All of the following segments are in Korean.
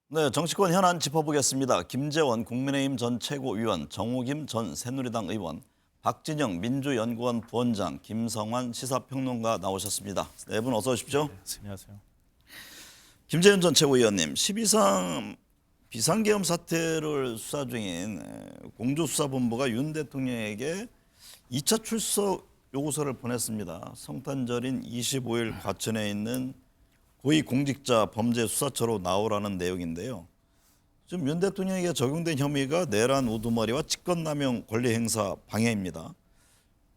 네, 정치권 현안 짚어보겠습니다. 김재원 국민의힘 전 최고위원, 정우김 전 새누리당 의원, 박진영 민주연구원 부원장, 김성환 시사평론가 나오셨습니다. 네 분 어서 오십시오. 안녕하세요. 김재원 전 최고위원님, 12.3 비상계엄 사태를 수사 중인 공조수사본부가 윤 대통령에게 2차 출석 요구서를 보냈습니다. 성탄절인 25일 과천에 있는 고위공직자 범죄수사처로 나오라는 내용인데요. 지금 윤 대통령에게 적용된 혐의가 내란 우두머리와 직권남용 권리행사 방해입니다.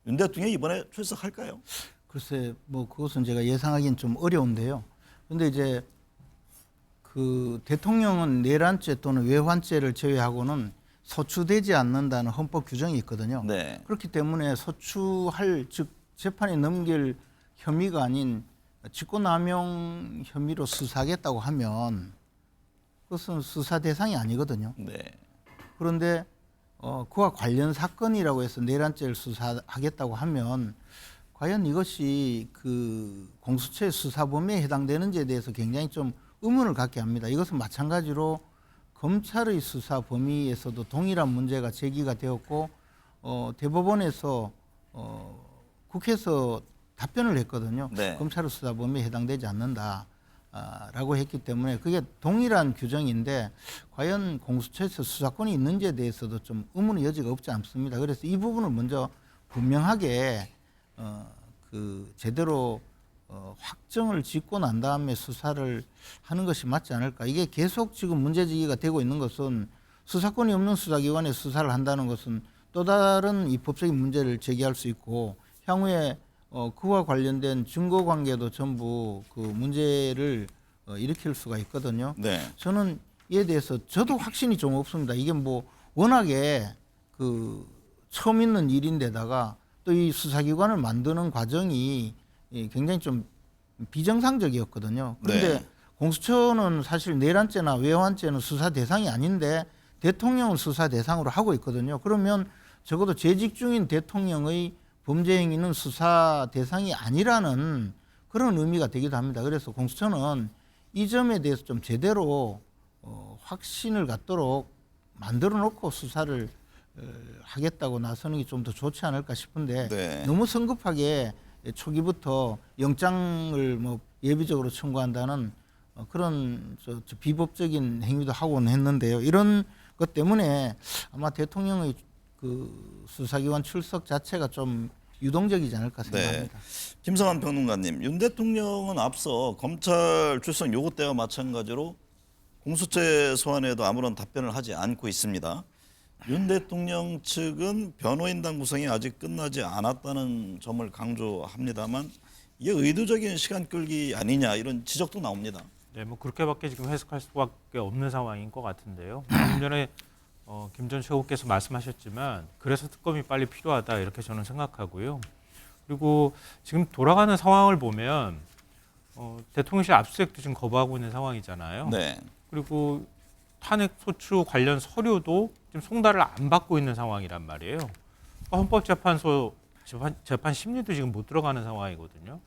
윤 대통령이 이번에 출석할까요? 글쎄, 뭐 그것은 제가 예상하기는 좀 어려운데요. 근데 이제 그 대통령은 내란죄 또는 외환죄를 제외하고는 소추되지 않는다는 헌법 규정이 있거든요. 네. 그렇기 때문에 소추할, 즉 재판에 넘길 혐의가 아닌 직권남용 혐의로 수사하겠다고 하면 그것은 수사 대상이 아니거든요. 네. 그런데 그와 관련 사건이라고 해서 내란죄를 수사하겠다고 하면 과연 이것이 그 공수처의 수사 범위에 해당되는지에 대해서 굉장히 좀 의문을 갖게 합니다. 이것은 마찬가지로 검찰의 수사 범위에서도 동일한 문제가 제기가 되었고 대법원에서 국회에서 답변을 했거든요. 네. 검찰의 수사 범위에 해당되지 않는다라고 했기 때문에 그게 동일한 규정인데 과연 공수처에서 수사권이 있는지에 대해서도 좀 의문의 여지가 없지 않습니다. 그래서 이 부분을 먼저 분명하게 그 제대로 확정을 짓고 난 다음에 수사를 하는 것이 맞지 않을까. 이게 계속 지금 문제제기가 되고 있는 것은 수사권이 없는 수사기관에 수사를 한다는 것은 또 다른 이 법적인 문제를 제기할 수 있고 향후에 그와 관련된 증거관계도 전부 그 문제를 일으킬 수가 있거든요. 네. 저는 이에 대해서 저도 확신이 좀 없습니다. 이게 뭐 워낙에 그 처음 있는 일인데다가 또 이 수사기관을 만드는 과정이 굉장히 좀 비정상적이었거든요. 그런데 네. 공수처는 사실 내란죄나 외환죄는 수사 대상이 아닌데 대통령을 수사 대상으로 하고 있거든요. 그러면 적어도 재직 중인 대통령의 범죄 행위는 수사 대상이 아니라는 그런 의미가 되기도 합니다. 그래서 공수처는 이 점에 대해서 좀 제대로 확신을 갖도록 만들어 놓고 수사를 하겠다고 나서는 게 좀 더 좋지 않을까 싶은데 네. 너무 성급하게 초기부터 영장을 뭐 예비적으로 청구한다는 그런 저 비법적인 행위도 하고는 했는데요. 이런 것 때문에 아마 대통령의 그 수사기관 출석 자체가 좀 유동적이지 않을까 생각합니다. 김성환 평론가님, 윤 대통령은 앞서 검찰 출석 요구 때와 마찬가지로 공수처 소환에도 아무런 답변을 하지 않고 있습니다. 윤 대통령 측은 변호인단 구성이 아직 끝나지 않았다는 점을 강조합니다만 이게 의도적인 시간 끌기 아니냐 이런 지적도 나옵니다. 네, 뭐 그렇게밖에 지금 해석할 수밖에 없는 상황인 것 같은데요. 좀 전에 김 전 최고께서 말씀하셨지만 그래서 특검이 빨리 필요하다 이렇게 저는 생각하고요. 그리고 지금 돌아가는 상황을 보면 대통령실 압수수색도 지금 거부하고 있는 상황이잖아요. 네. 그리고 탄핵 소추 관련 서류도 지금 송달을 안 받고 있는 상황이란 말이에요. 헌법재판소 재판 심리도 지금 못 들어가는 상황이거든요.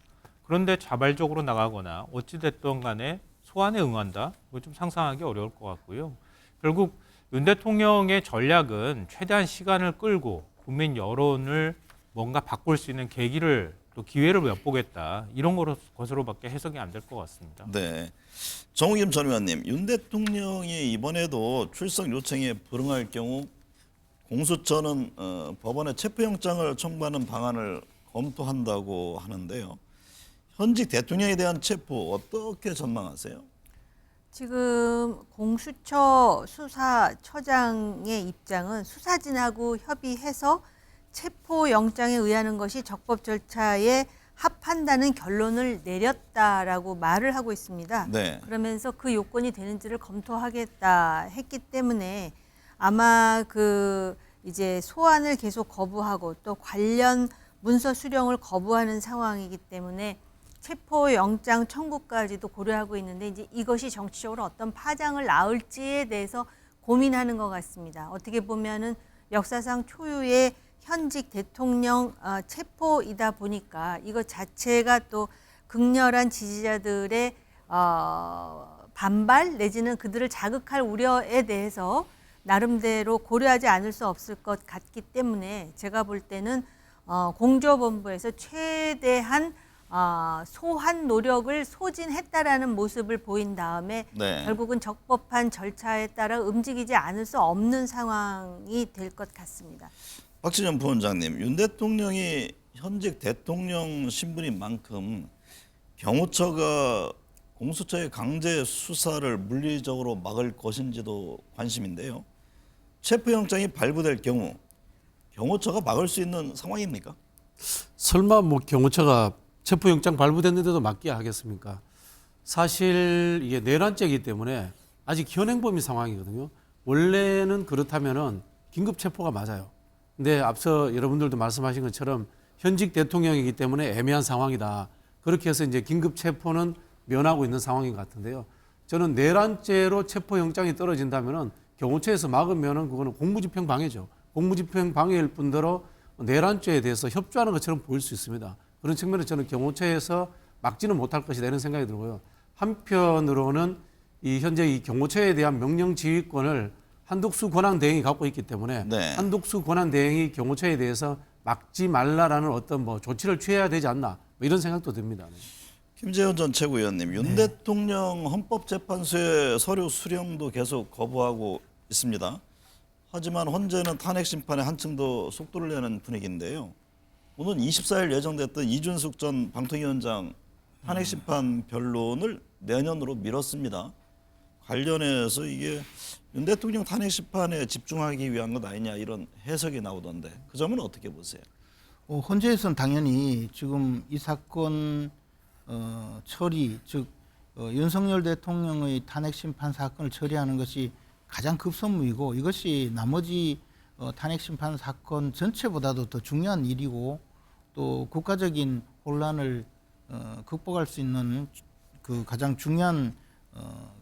그런데 자발적으로 나가거나 어찌됐든 간에 소환에 응한다? 그거 좀 상상하기 어려울 것 같고요. 결국 윤 대통령의 전략은 최대한 시간을 끌고 국민 여론을 뭔가 바꿀 수 있는 계기를 또 기회를 엿보겠다. 이런 것으로밖에 해석이 안 될 것 같습니다. 네. 정우김 전 의원님, 윤 대통령이 이번에도 출석 요청에 불응할 경우 공수처는 법원에 체포영장을 청구하는 방안을 검토한다고 하는데요. 현직 대통령에 대한 체포 어떻게 전망하세요? 지금 공수처 수사처장의 입장은 수사진하고 협의해서 체포영장에 의하는 것이 적법 절차에 합한다는 결론을 내렸다라고 말을 하고 있습니다. 네. 그러면서 그 요건이 되는지를 검토하겠다 했기 때문에 아마 그 이제 소환을 계속 거부하고 또 관련 문서 수령을 거부하는 상황이기 때문에 체포영장 청구까지도 고려하고 있는데 이제 이것이 정치적으로 어떤 파장을 낳을지에 대해서 고민하는 것 같습니다. 어떻게 보면은 역사상 초유의 현직 대통령 체포이다 보니까 이것 자체가 또 극렬한 지지자들의 반발 내지는 그들을 자극할 우려에 대해서 나름대로 고려하지 않을 수 없을 것 같기 때문에 제가 볼 때는 공조본부에서 최대한 소환 노력을 소진했다라는 모습을 보인 다음에 네. 결국은 적법한 절차에 따라 움직이지 않을 수 없는 상황이 될 것 같습니다. 박진영 부원장님, 윤 대통령이 현직 대통령 신분인 만큼 경호처가 공수처의 강제 수사를 물리적으로 막을 것인지도 관심인데요. 체포영장이 발부될 경우 경호처가 막을 수 있는 상황입니까? 설마 뭐 경호처가 체포영장 발부됐는데도 맡겨야 하겠습니까? 사실 이게 내란죄이기 때문에 아직 현행범위 상황이거든요. 원래는 그렇다면은 긴급 체포가 맞아요. 근데 앞서 여러분들도 말씀하신 것처럼 현직 대통령이기 때문에 애매한 상황이다. 그렇게 해서 이제 긴급 체포는 면하고 있는 상황인 것 같은데요. 저는 내란죄로 체포영장이 떨어진다면은 경호처에서 막으면은 그거는 공무집행 방해죠. 공무집행 방해일 뿐더러 내란죄에 대해서 협조하는 것처럼 보일 수 있습니다. 그런 측면에서 저는 경호처에서 막지는 못할 것이다 이런 생각이 들고요. 한편으로는 이 현재 이 경호처에 대한 명령 지휘권을 한독수 권한대행이 갖고 있기 때문에 네. 한독수 권한대행이 경호처에 대해서 막지 말라라는 어떤 뭐 조치를 취해야 되지 않나 뭐 이런 생각도 듭니다. 네. 김재현 전 최고위원님, 윤 대통령 헌법재판소의 서류 수령도 계속 거부하고 있습니다. 하지만 헌재는 탄핵 심판에 한층 더 속도를 내는 분위기인데요. 오늘 24일 예정됐던 이준숙 전 방통위원장 탄핵 심판 변론을 내년으로 미뤘습니다. 관련해서 이게 윤 대통령 탄핵 심판에 집중하기 위한 것 아니냐 이런 해석이 나오던데 그 점은 어떻게 보세요? 헌재에서는 당연히 지금 이 사건 처리, 즉 윤석열 대통령의 탄핵 심판 사건을 처리하는 것이 가장 급선무이고 이것이 나머지 탄핵 심판 사건 전체보다도 더 중요한 일이고 또 국가적인 혼란을 극복할 수 있는 그 가장 중요한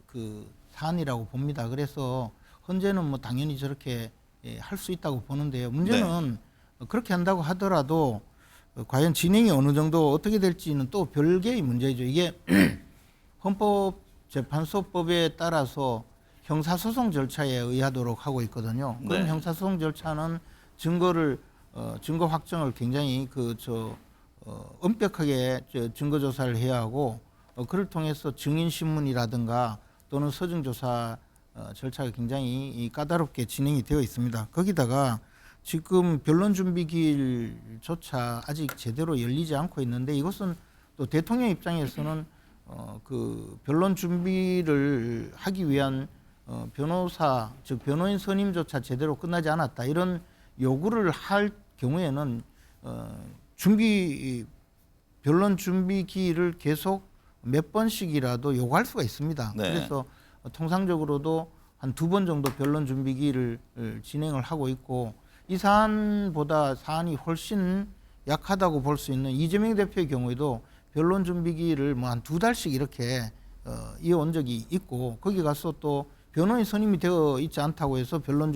그 사안이라고 봅니다. 그래서 헌재는 뭐 당연히 저렇게 할 수 있다고 보는데요. 문제는 그렇게 한다고 하더라도 과연 진행이 어느 정도 어떻게 될지는 또 별개의 문제죠. 이게 헌법재판소법에 따라서 형사소송 절차에 의하도록 하고 있거든요. 그럼 네. 형사소송 절차는 증거 확정을 굉장히 엄격하게 증거 조사를 해야 하고 그를 통해서 증인 신문이라든가 또는 서증 조사 절차가 굉장히 까다롭게 진행이 되어 있습니다. 거기다가 지금 변론 준비 기일조차 아직 제대로 열리지 않고 있는데 이것은 또 대통령 입장에서는 그 변론 준비를 하기 위한 변호사 즉 변호인 선임조차 제대로 끝나지 않았다 이런 요구를 할 경우에는 변론 준비 기일을 계속 몇 번씩이라도 요구할 수가 있습니다. 네. 그래서 통상적으로도 한 2번 정도 변론 준비 기일을 진행을 하고 있고 이 사안보다 사안이 훨씬 약하다고 볼 수 있는 이재명 대표의 경우에도 변론 준비 기일을 뭐 한 2달씩 이렇게 이어온 적이 있고 거기 가서 또 변호인 선임이 되어 있지 않다고 해서 변론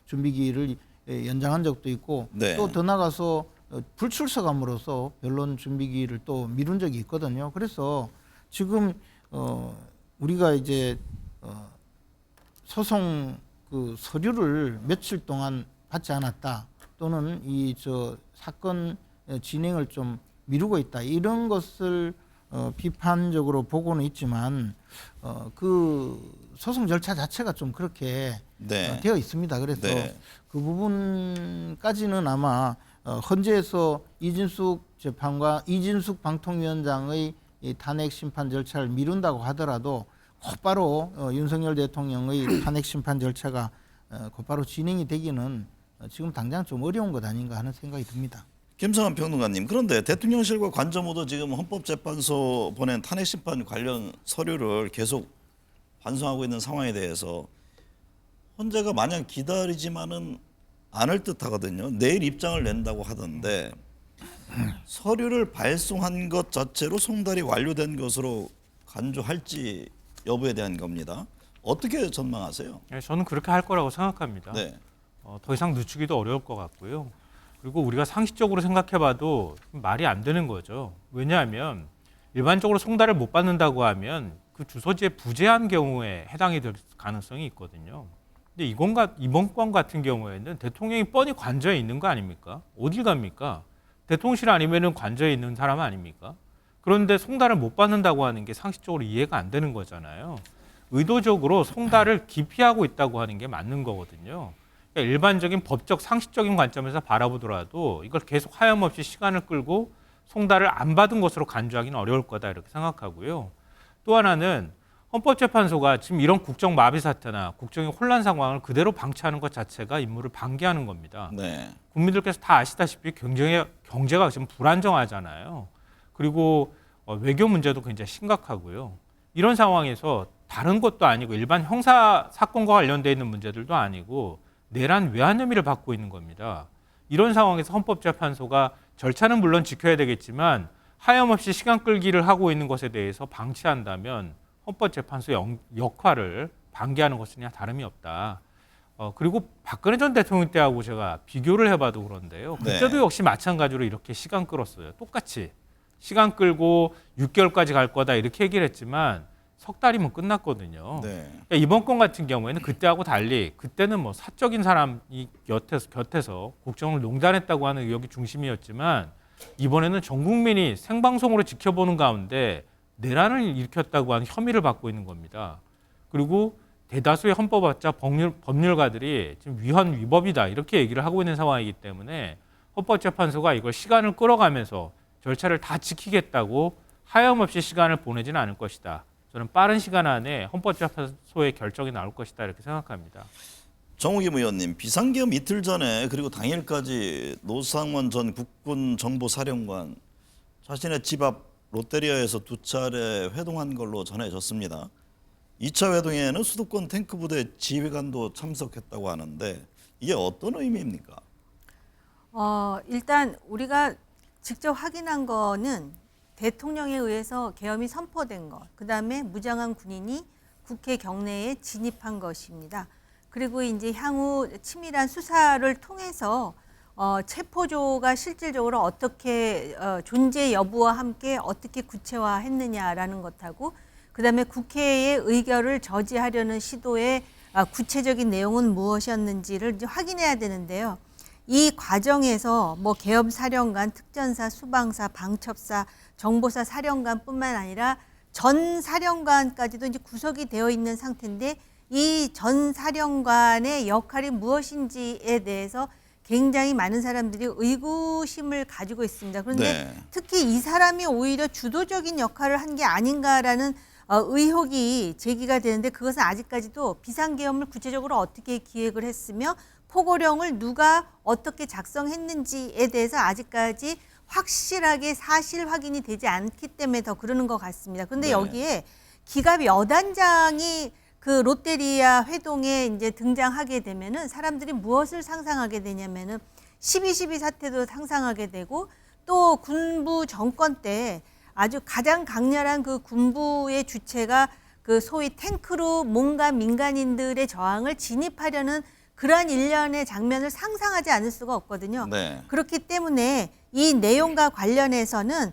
준비 기일을 연장한 적도 있고 네. 또 더 나가서 불출석함으로써 변론 준비 기일을 또 미룬 적이 있거든요. 그래서 지금 우리가 이제 소송 그 서류를 며칠 동안 받지 않았다 또는 이 사건 진행을 좀 미루고 있다 이런 것을 비판적으로 보고는 있지만 그 소송 절차 자체가 좀 그렇게 네. 되어 있습니다. 그래서 네. 그 부분까지는 아마 헌재에서 이준숙 재판과 이준숙 방통위원장의 이 탄핵 심판 절차를 미룬다고 하더라도 곧바로 윤석열 대통령의 탄핵 심판 절차가 곧바로 진행이 되기는 지금 당장 좀 어려운 것 아닌가 하는 생각이 듭니다. 김성환 평론가님, 그런데 대통령실과 관저모도 지금 헌법재판소 보낸 탄핵 심판 관련 서류를 계속 반송하고 있는 상황에 대해서 헌재가 마냥 기다리지만은 않을 듯하거든요. 내일 입장을 낸다고 하던데 서류를 발송한 것 자체로 송달이 완료된 것으로 간주할지 여부에 대한 겁니다. 어떻게 전망하세요? 네, 저는 그렇게 할 거라고 생각합니다. 네, 더 이상 늦추기도 어려울 것 같고요. 그리고 우리가 상식적으로 생각해봐도 말이 안 되는 거죠. 왜냐하면 일반적으로 송달을 못 받는다고 하면 그 주소지에 부재한 경우에 해당이 될 가능성이 있거든요. 근데 이번 건 같은 경우에는 대통령이 뻔히 관저에 있는 거 아닙니까? 어딜 갑니까? 대통령실 아니면은 관저에 있는 사람 아닙니까? 그런데 송달을 못 받는다고 하는 게 상식적으로 이해가 안 되는 거잖아요. 의도적으로 송달을 기피하고 있다고 하는 게 맞는 거거든요. 그러니까 일반적인 법적 상식적인 관점에서 바라보더라도 이걸 계속 하염없이 시간을 끌고 송달을 안 받은 것으로 간주하기는 어려울 거다 이렇게 생각하고요. 또 하나는 헌법재판소가 지금 이런 국정 마비 사태나 국정의 혼란 상황을 그대로 방치하는 것 자체가 임무를 방기하는 겁니다. 네. 국민들께서 다 아시다시피 경제가 지금 불안정하잖아요. 그리고 외교 문제도 굉장히 심각하고요. 이런 상황에서 다른 것도 아니고 일반 형사 사건과 관련되어 있는 문제들도 아니고 내란 외환 혐의를 받고 있는 겁니다. 이런 상황에서 헌법재판소가 절차는 물론 지켜야 되겠지만 하염없이 시간 끌기를 하고 있는 것에 대해서 방치한다면 헌법재판소의 역할을 방기하는 것은 다름이 없다. 그리고 박근혜 전 대통령 때하고 제가 비교를 해봐도 그런데요. 그때도 네. 역시 마찬가지로 이렇게 시간 끌었어요. 똑같이 시간 끌고 6개월까지 갈 거다 이렇게 얘기를 했지만 석 달이면 끝났거든요. 네. 그러니까 이번 건 같은 경우에는 그때하고 달리 그때는 뭐 사적인 사람이 곁에서 국정을 농단했다고 하는 의혹이 중심이었지만 이번에는 전 국민이 생방송으로 지켜보는 가운데 내란을 일으켰다고 하는 혐의를 받고 있는 겁니다. 그리고 대다수의 헌법학자 법률가들이 지금 위헌위법이다 이렇게 얘기를 하고 있는 상황이기 때문에 헌법재판소가 이걸 시간을 끌어가면서 절차를 다 지키겠다고 하염없이 시간을 보내지는 않을 것이다. 저는 빠른 시간 안에 헌법재판소의 결정이 나올 것이다 이렇게 생각합니다. 정우겸 의원님, 비상계엄 이틀 전에 그리고 당일까지 노상원 전 국군정보사령관 자신의 집 앞 롯데리아에서 2차례 회동한 걸로 전해졌습니다. 2차 회동에는 수도권 탱크부대 지휘관도 참석했다고 하는데 이게 어떤 의미입니까? 일단 우리가 직접 확인한 거는 대통령에 의해서 계엄이 선포된 것, 그다음에 무장한 군인이 국회 경내에 진입한 것입니다. 그리고 이제 향후 치밀한 수사를 통해서 체포조가 실질적으로 어떻게 존재 여부와 함께 어떻게 구체화했느냐라는 것하고 그다음에 국회의 의결을 저지하려는 시도의 구체적인 내용은 무엇이었는지를 이제 확인해야 되는데요. 이 과정에서 뭐 계엄 사령관, 특전사, 수방사, 방첩사, 정보사 사령관뿐만 아니라 전 사령관까지도 이제 구속이 되어 있는 상태인데 이 전 사령관의 역할이 무엇인지에 대해서 굉장히 많은 사람들이 의구심을 가지고 있습니다. 그런데 네. 특히 이 사람이 오히려 주도적인 역할을 한 게 아닌가라는 의혹이 제기가 되는데 그것은 아직까지도 비상계엄을 구체적으로 어떻게 기획을 했으며 포고령을 누가 어떻게 작성했는지에 대해서 아직까지 확실하게 사실 확인이 되지 않기 때문에 더 그러는 것 같습니다. 그런데 네. 여기에 기갑 여단장이 그 롯데리아 회동에 이제 등장하게 되면은 사람들이 무엇을 상상하게 되냐면은 12.12 사태도 상상하게 되고 또 군부 정권 때 아주 가장 강렬한 그 군부의 주체가 그 소위 탱크로 뭔가 민간인들의 저항을 진입하려는 그러한 일련의 장면을 상상하지 않을 수가 없거든요. 네. 그렇기 때문에 이 내용과 관련해서는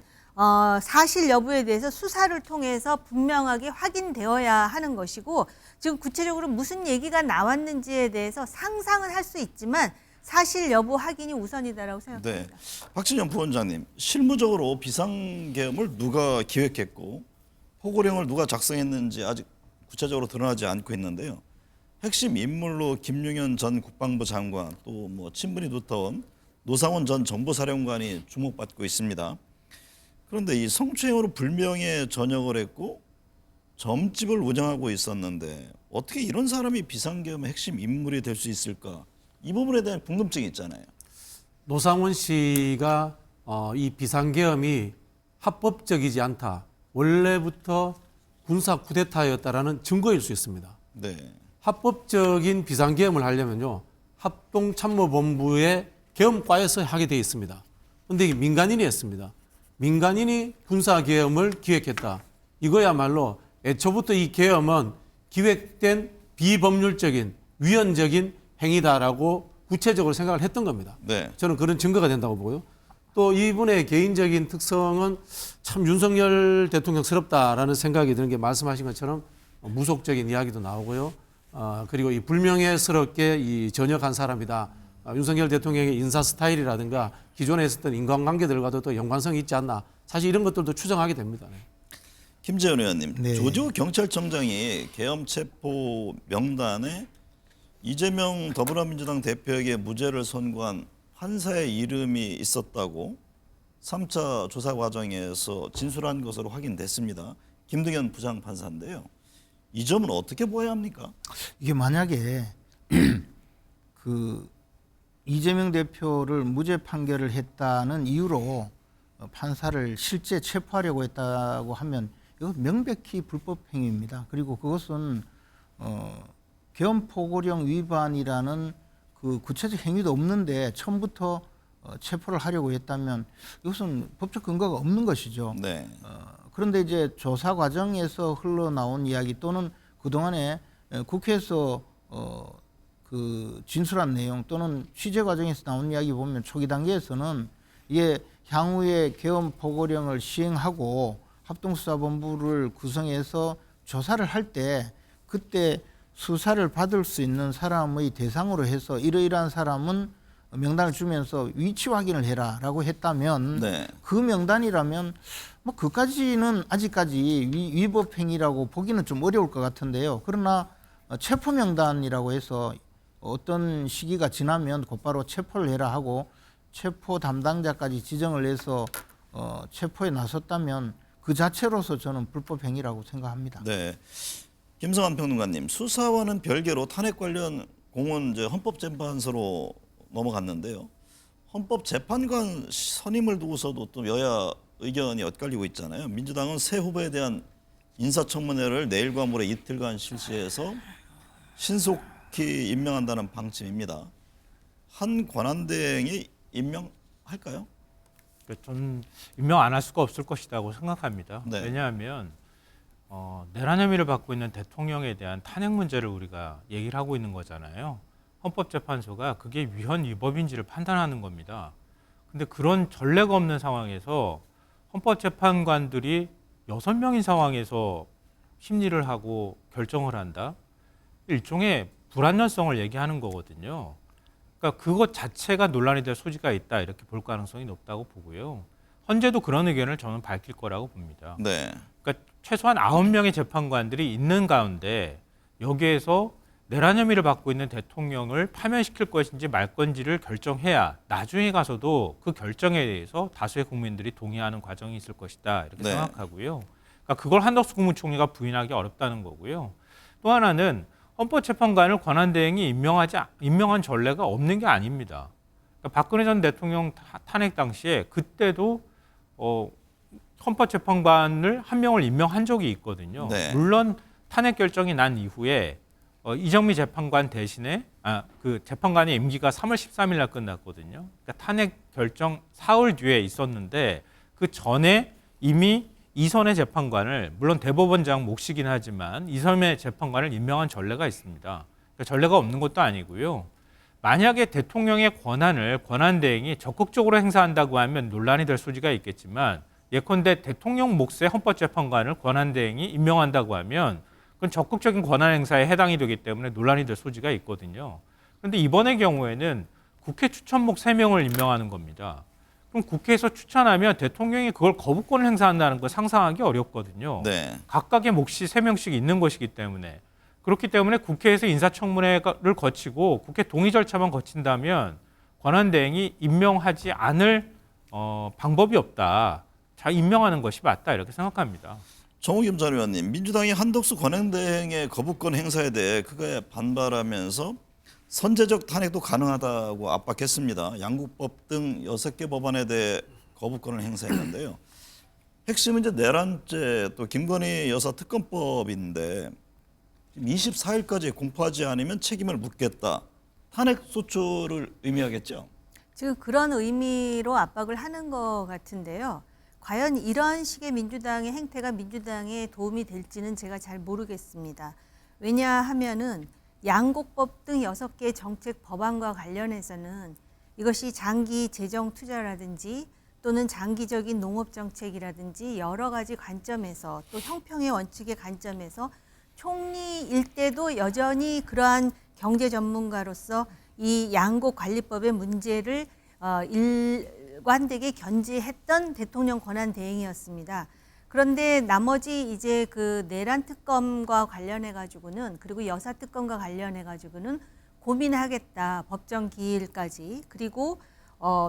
사실 여부에 대해서 수사를 통해서 분명하게 확인되어야 하는 것이고 지금 구체적으로 무슨 얘기가 나왔는지에 대해서 상상은 할 수 있지만 사실 여부 확인이 우선이다라고 생각합니다. 네. 박진영 부원장님, 실무적으로 비상계엄을 누가 기획했고 포고령을 누가 작성했는지 아직 구체적으로 드러나지 않고 있는데요. 핵심 인물로 김용현 전 국방부 장관 또 뭐 친분이 두터운 노상원 전 정보사령관이 주목받고 있습니다. 그런데 이 성추행으로 불명예 전역을 했고 점집을 운영하고 있었는데 어떻게 이런 사람이 비상계엄의 핵심 인물이 될 수 있을까? 이 부분에 대한 궁금증이 있잖아요. 노상원 씨가 이 비상계엄이 합법적이지 않다. 원래부터 군사 쿠데타였다라는 증거일 수 있습니다. 네. 합법적인 비상계엄을 하려면요. 합동참모본부의 계엄과에서 하게 되어 있습니다. 그런데 이게 민간인이 했습니다. 민간인이 군사계엄을 기획했다. 이거야말로 애초부터 이 계엄은 기획된 비법률적인 위헌적인 행위다라고 구체적으로 생각을 했던 겁니다. 네. 저는 그런 증거가 된다고 보고요. 또 이분의 개인적인 특성은 참 윤석열 대통령스럽다라는 생각이 드는 게 말씀하신 것처럼 무속적인 이야기도 나오고요. 그리고 이 불명예스럽게 이 전역한 사람이다. 윤석열 대통령의 인사 스타일이라든가 기존에 있었던 인간관계들과도 또 연관성이 있지 않나. 사실 이런 것들도 추정하게 됩니다. 네. 김재현 의원님, 네. 조지호 경찰청장이 계엄 체포 명단에 이재명 더불어민주당 대표에게 무죄를 선고한 판사의 이름이 있었다고 3차 조사 과정에서 진술한 것으로 확인됐습니다. 김등현 부장판사인데요. 이 점은 어떻게 보아야 합니까? 이게 만약에 그 이재명 대표를 무죄 판결을 했다는 이유로 판사를 실제 체포하려고 했다고 하면 이건 명백히 불법 행위입니다. 그리고 그것은 계엄 포고령 위반이라는 그 구체적 행위도 없는데 처음부터 체포를 하려고 했다면 이것은 법적 근거가 없는 것이죠. 네. 그런데 이제 조사 과정에서 흘러나온 이야기 또는 그동안에 국회에서 그 진술한 내용 또는 취재 과정에서 나온 이야기 보면 초기 단계에서는 이게 향후에 계엄 포고령을 시행하고 합동수사본부를 구성해서 조사를 할 때 그때 수사를 받을 수 있는 사람의 대상으로 해서 이러이러한 사람은 명단을 주면서 위치 확인을 해라라고 했다면 네. 그 명단이라면 뭐 그까지는 아직까지 위법 행위라고 보기는 좀 어려울 것 같은데요. 그러나 체포 명단이라고 해서 어떤 시기가 지나면 곧바로 체포를 해라 하고 체포 담당자까지 지정을 해서 체포에 나섰다면 그 자체로서 저는 불법 행위라고 생각합니다. 네. 김성환 평론가님, 수사와는 별개로 탄핵 관련 공은 이제 헌법재판소로 넘어갔는데요. 헌법재판관 선임을 두고서도 또 여야 의견이 엇갈리고 있잖아요. 민주당은 새 후보에 대한 인사청문회를 내일과 모레 이틀간 실시해서 신속히 임명한다는 방침입니다. 한 권한대행이 임명할까요? 저는 임명 안 할 수가 없을 것이라고 생각합니다. 네. 왜냐하면 내란 혐의를 받고 있는 대통령에 대한 탄핵 문제를 우리가 얘기를 하고 있는 거잖아요. 헌법재판소가 그게 위헌 위법인지를 판단하는 겁니다. 근데 그런 전례가 없는 상황에서 헌법재판관들이 6명인 상황에서 심리를 하고 결정을 한다? 일종의 불안전성을 얘기하는 거거든요. 그러니까 그것 자체가 논란이 될 소지가 있다 이렇게 볼 가능성이 높다고 보고요. 헌재도 그런 의견을 저는 밝힐 거라고 봅니다. 네. 그러니까 최소한 9명의 재판관들이 있는 가운데 여기에서 내란 혐의를 받고 있는 대통령을 파면시킬 것인지 말 건지를 결정해야 나중에 가서도 그 결정에 대해서 다수의 국민들이 동의하는 과정이 있을 것이다 이렇게 네. 생각하고요. 그러니까 그걸 한덕수 국무총리가 부인하기 어렵다는 거고요. 또 하나는 헌법재판관을 권한대행이 임명한 전례가 없는 게 아닙니다. 그러니까 박근혜 전 대통령 탄핵 당시에 그때도 헌법재판관을 한 명을 임명한 적이 있거든요. 네. 물론 탄핵 결정이 난 이후에 이정미 재판관 대신에 그 재판관의 임기가 3월 13일 날 끝났거든요. 그러니까 탄핵 결정 사흘 뒤에 있었는데 그 전에 이미 이선의 재판관을 물론 대법원장 몫이긴 하지만 이선의 재판관을 임명한 전례가 있습니다. 그러니까 전례가 없는 것도 아니고요. 만약에 대통령의 권한대행이 적극적으로 행사한다고 하면 논란이 될 소지가 있겠지만 예컨대 대통령 몫의 헌법재판관을 권한대행이 임명한다고 하면 그건 적극적인 권한 행사에 해당이 되기 때문에 논란이 될 소지가 있거든요. 그런데 이번의 경우에는 국회 추천목 3명을 임명하는 겁니다. 그럼 국회에서 추천하면 대통령이 그걸 거부권을 행사한다는 걸 상상하기 어렵거든요. 네. 각각의 몫이 3명씩 있는 것이기 때문에 그렇기 때문에 국회에서 인사청문회를 거치고 국회 동의 절차만 거친다면 권한대행이 임명하지 않을 방법이 없다. 자, 임명하는 것이 맞다 이렇게 생각합니다. 정우겸 전 의원님, 민주당이 한덕수 권한대행의 거부권 행사에 대해 그거에 반발하면서 선제적 탄핵도 가능하다고 압박했습니다. 양국법 등 6개 법안에 대해 거부권을 행사했는데요. 핵심은 이제 내란죄 또 김건희 여사 특검법인데 24일까지 공포하지 않으면 책임을 묻겠다. 탄핵 소추를 의미하겠죠? 지금 그런 의미로 압박을 하는 것 같은데요. 과연 이런 식의 민주당의 행태가 민주당에 도움이 될지는 제가 잘 모르겠습니다. 왜냐하면은 양곡법 등 6개 정책 법안과 관련해서는 이것이 장기 재정 투자라든지 또는 장기적인 농업 정책이라든지 여러 가지 관점에서 또 형평의 원칙의 관점에서 총리일 때도 여전히 그러한 경제 전문가로서 이 양곡 관리법의 문제를 일관되게 견지했던 대통령 권한 대행이었습니다. 그런데 나머지 이제 그 내란 특검과 관련해 가지고는 그리고 여사 특검과 관련해 가지고는 고민하겠다, 법정 기일까지, 그리고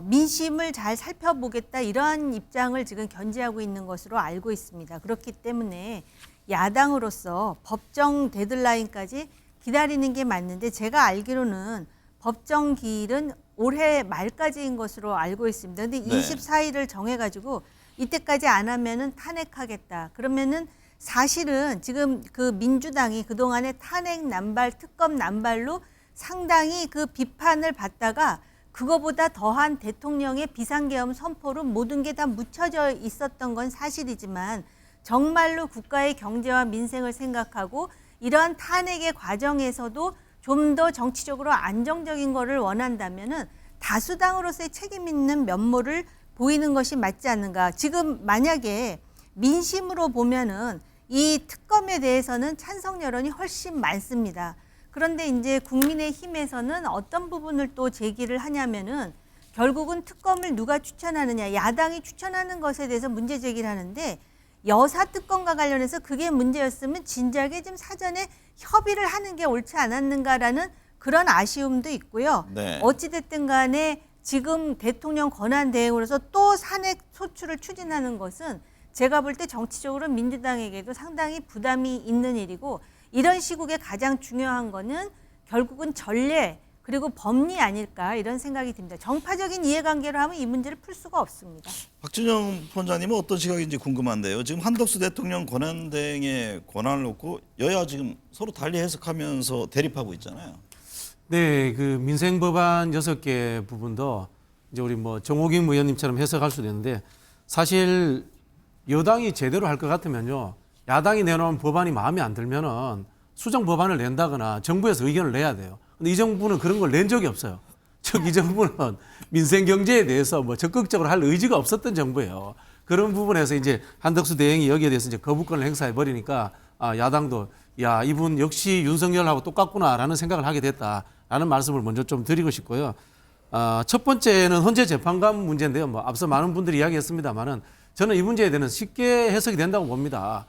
민심을 잘 살펴보겠다, 이러한 입장을 지금 견지하고 있는 것으로 알고 있습니다. 그렇기 때문에 야당으로서 법정 데드라인까지 기다리는 게 맞는데, 제가 알기로는 법정 기일은 올해 말까지인 것으로 알고 있습니다. 근데 네. 24일을 정해가지고 이때까지 안 하면은 탄핵하겠다. 그러면은 사실은 지금 그 민주당이 그동안에 탄핵 남발, 특검 남발로 상당히 그 비판을 받다가 그거보다 더한 대통령의 비상계엄 선포로 모든 게 다 묻혀져 있었던 건 사실이지만, 정말로 국가의 경제와 민생을 생각하고 이러한 탄핵의 과정에서도 좀 더 정치적으로 안정적인 거를 원한다면은 다수당으로서의 책임 있는 면모를 보이는 것이 맞지 않는가. 지금 만약에 민심으로 보면은 이 특검에 대해서는 찬성 여론이 훨씬 많습니다. 그런데 이제 국민의힘에서는 어떤 부분을 또 제기를 하냐면은 결국은 특검을 누가 추천하느냐, 야당이 추천하는 것에 대해서 문제 제기를 하는데, 여사 특검과 관련해서 그게 문제였으면 진작에 좀 사전에 협의를 하는 게 옳지 않았는가라는 그런 아쉬움도 있고요. 네. 어찌됐든 간에 지금 대통령 권한 대행으로서 또 탄핵 소추를 추진하는 것은 제가 볼 때 정치적으로 민주당에게도 상당히 부담이 있는 일이고, 이런 시국에 가장 중요한 거는 결국은 전례 그리고 법리 아닐까, 이런 생각이 듭니다. 정파적인 이해관계로 하면 이 문제를 풀 수가 없습니다. 박진영 본자님은 어떤 시각인지 궁금한데요. 지금 한덕수 대통령 권한대행의 권한을 놓고 여야 지금 서로 달리 해석하면서 대립하고 있잖아요. 네, 그 민생 법안 6개 부분도 이제 우리 뭐 정호김 의원님처럼 해석할 수도 있는데, 사실 여당이 제대로 할 것 같으면요, 야당이 내놓은 법안이 마음에 안 들면은 수정 법안을 낸다거나 정부에서 의견을 내야 돼요. 근데 이 정부는 그런 걸 낸 적이 없어요. 즉 이 정부는 민생 경제에 대해서 뭐 적극적으로 할 의지가 없었던 정부예요. 그런 부분에서 이제 한덕수 대행이 여기에 대해서 이제 거부권을 행사해 버리니까 야당도 야, 이분 역시 윤석열하고 똑같구나라는 생각을 하게 됐다라는 말씀을 먼저 좀 드리고 싶고요. 첫 번째는 헌재 재판관 문제인데요. 뭐 앞서 많은 분들이 이야기했습니다만은 저는 이 문제에 대해서는 쉽게 해석이 된다고 봅니다.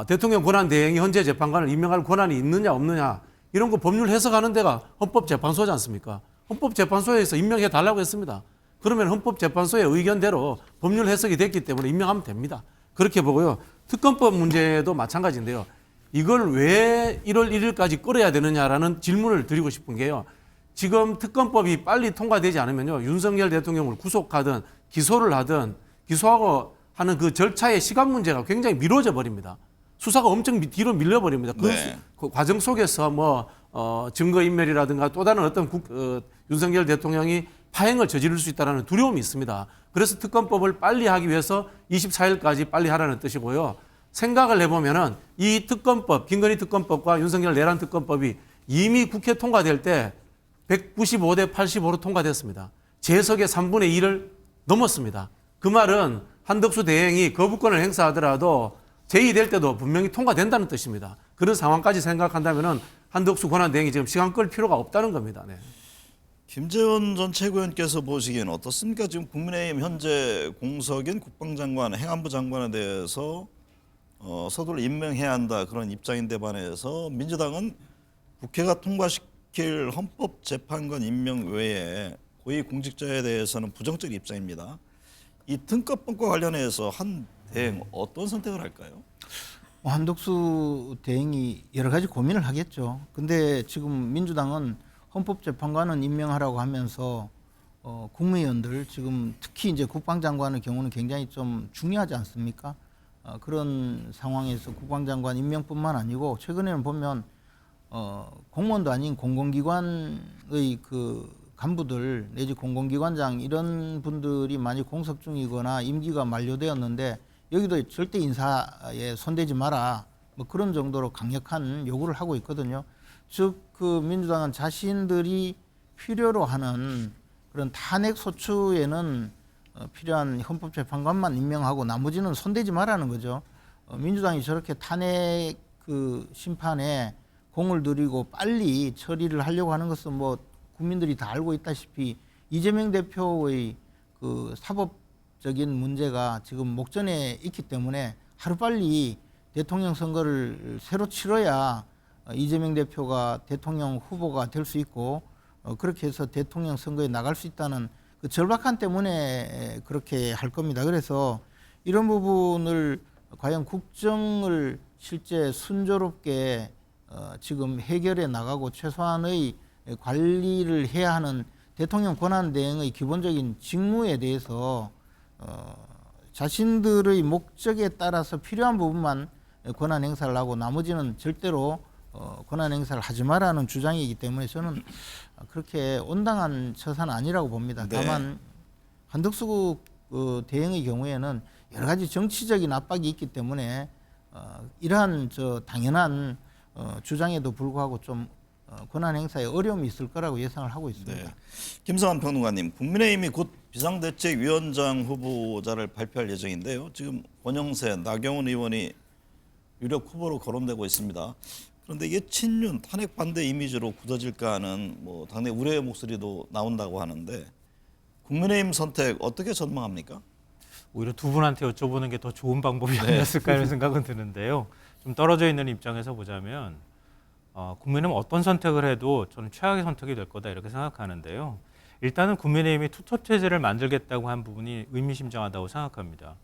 대통령 권한 대행이 헌재 재판관을 임명할 권한이 있느냐 없느냐, 이런 거 법률 해석하는 데가 헌법재판소지 않습니까? 헌법재판소에서 임명해 달라고 했습니다. 그러면 헌법재판소의 의견대로 법률 해석이 됐기 때문에 임명하면 됩니다. 그렇게 보고요. 특검법 문제도 마찬가지인데요. 이걸 왜 1월 1일까지 끌어야 되느냐라는 질문을 드리고 싶은 게요. 지금 특검법이 빨리 통과되지 않으면요, 윤석열 대통령을 구속하든 기소를 하든 기소하고 하는 그 절차의 시간 문제가 굉장히 미뤄져 버립니다. 수사가 엄청 뒤로 밀려버립니다. 네. 그 과정 속에서 뭐 증거인멸이라든가 또 다른 어떤 윤석열 대통령이 파행을 저지를 수 있다는 두려움이 있습니다. 그래서 특검법을 빨리 하기 위해서 24일까지 빨리 하라는 뜻이고요. 생각을 해보면은 이 특검법, 김건희 특검법과 윤석열 내란 특검법이 이미 국회 통과될 때 195대 85로 통과됐습니다. 재석의 3분의 1을 넘었습니다. 그 말은 한덕수 대행이 거부권을 행사하더라도 제의될 때도 분명히 통과된다는 뜻입니다. 그런 상황까지 생각한다면은 한덕수 권한 대행이 지금 시간 끌 필요가 없다는 겁니다. 네. 김재원 전 최고위원께서 보시기에는 어떻습니까? 지금 국민의힘 현재 공석인 국방장관, 행안부 장관에 대해서 서둘러 임명해야 한다, 그런 입장인데 반해서 민주당은 국회가 통과시킬 헌법재판관 임명 외에 고위공직자에 대해서는 부정적 입장입니다. 이 특검법과 관련해서 한 대행 어떤 선택을 할까요? 한덕수 대행이 여러 가지 고민을 하겠죠. 근데 지금 민주당은 헌법재판관은 임명하라고 하면서 국무위원들, 지금 특히 이제 국방장관의 경우는 굉장히 좀 중요하지 않습니까? 그런 상황에서 국방장관 임명뿐만 아니고 최근에는 보면 공무원도 아닌 공공기관의 그 간부들 내지 공공기관장, 이런 분들이 많이 공석 중이거나 임기가 만료되었는데 여기도 절대 인사에 손대지 마라, 뭐 그런 정도로 강력한 요구를 하고 있거든요. 즉 그 민주당은 자신들이 필요로 하는 그런 탄핵 소추에는 필요한 헌법재판관만 임명하고 나머지는 손대지 말라는 거죠. 민주당이 저렇게 탄핵 그 심판에 공을 들이고 빨리 처리를 하려고 하는 것은 뭐 국민들이 다 알고 있다시피 이재명 대표의 그 사법적인 문제가 지금 목전에 있기 때문에 하루빨리 대통령 선거를 새로 치러야 이재명 대표가 대통령 후보가 될 수 있고 그렇게 해서 대통령 선거에 나갈 수 있다는 그 절박함 때문에 그렇게 할 겁니다. 그래서 이런 부분을 과연 국정을 실제 순조롭게 지금 해결해 나가고 최소한의 관리를 해야 하는 대통령 권한대행의 기본적인 직무에 대해서 자신들의 목적에 따라서 필요한 부분만 권한 행사를 하고 나머지는 절대로 권한 행사를 하지 마라는 주장이기 때문에 저는 그렇게 온당한 처사는 아니라고 봅니다. 네. 다만 한덕수 대행의 경우에는 여러 가지 정치적인 압박이 있기 때문에 이러한 당연한 주장에도 불구하고 좀 권한 행사에 어려움이 있을 거라고 예상을 하고 있습니다. 네. 김성환 평론가님, 국민의힘이 곧 비상대책위원장 후보자를 발표할 예정인데요. 지금 권영세, 나경원 의원이 유력 후보로 거론되고 있습니다. 그런데 이게 친윤 탄핵 반대 이미지로 굳어질까 하는 뭐 당내 우려의 목소리도 나온다고 하는데 국민의힘 선택 어떻게 전망합니까? 오히려 두 분한테 여쭤보는 게 더 좋은 방법이 아니었을까 이런 생각은 드는데요. 좀 떨어져 있는 입장에서 보자면 국민의힘은 어떤 선택을 해도 저는 최악의 선택이 될 거다 이렇게 생각하는데요. 일단은 국민의힘이 투톱 체제를 만들겠다고 한 부분이 의미심장하다고 생각합니다.